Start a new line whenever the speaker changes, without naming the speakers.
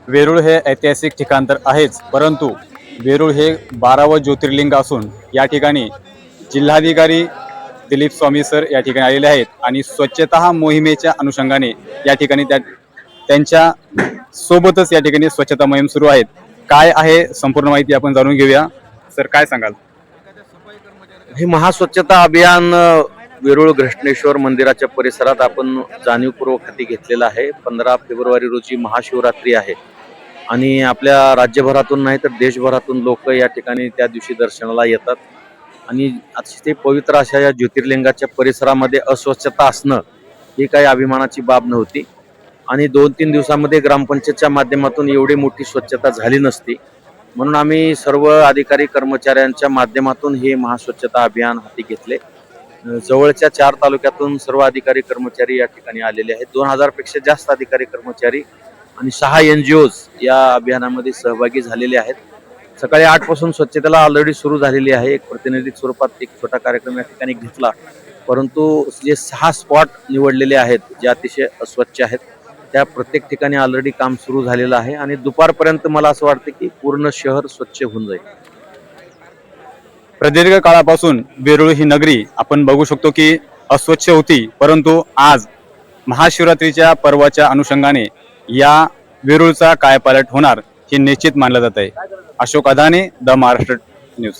वेरूळ हे ऐतिहासिक ठिकाण तर आहेच, परंतु वेरूळ हे 12वं ज्योतिर्लिंग असून या ठिकाणी जिल्हाधिकारी दिलीप स्वामी सर या ठिकाणी आलेले आहेत आणि स्वच्छता मोहिमेच्या अनुषंगाने या ठिकाणी त्यांच्या सोबतच या ठिकाणी स्वच्छता मोहीम सुरू आहेत। काय आहे संपूर्ण माहिती आपण जाणून घेऊया। सर काय सांगाल?
हे महास्वच्छता अभियान वेरूळ घृष्णेश्वर मंदिराच्या परिसरात आपण जाणीवपूर्वक हाती घेतलेलं आहे। 15 फेब्रुवारी रोजी महाशिवरात्री आहे आणि आपल्या राज्यभरातून नाही तर देशभरातून लोक या ठिकाणी त्या दिवशी दर्शनाला येतात आणि अतिशय पवित्र अशा या ज्योतिर्लिंगाच्या परिसरामध्ये अस्वच्छता असणं ही काही अभिमानाची बाब नव्हती आणि 2-3 दिवसांमध्ये ग्रामपंचायतच्या माध्यमातून एवढी मोठी स्वच्छता झाली नसती। म्हणून आम्ही सर्व अधिकारी कर्मचाऱ्यांच्या माध्यमातून हे महास्वच्छता अभियान हाती घेतले। जवळच्या 4 तालुक्यातून सर्व अधिकारी कर्मचारी या ठिकाणी आलेले आहेत। 2000 पेक्षा जास्त अधिकारी कर्मचारी आणि 6 NGOज या अभियानामध्ये सहभागी झालेले आहेत। सकाळी 8 पासून स्वच्छतेला ऑलरेडी सुरू झालेली आहे। एक प्रतिनिधी स्वरूपात एक छोटा कार्यक्रम या ठिकाणी घेतला, परंतु जे 6 स्पॉट निवडलेले आहेत जे अतिशय अस्वच्छ आहेत त्या प्रत्येक ठिकाणी ऑलरेडी काम सुरू झालेलं आहे आणि दुपारपर्यंत मला असं वाटतं की पूर्ण शहर स्वच्छ होऊन जाईल।
प्रदीर्घ काळापासून वेरूळ ही नगरी आपण बघू शकतो की अस्वच्छ होती, परंतु आज महाशिवरात्रीच्या पर्वाच्या अनुषंगाने या वेरूळचा कायापालट होणार हे निश्चित मानलं जात आहे। Ashok Adane, the Maharashtra news.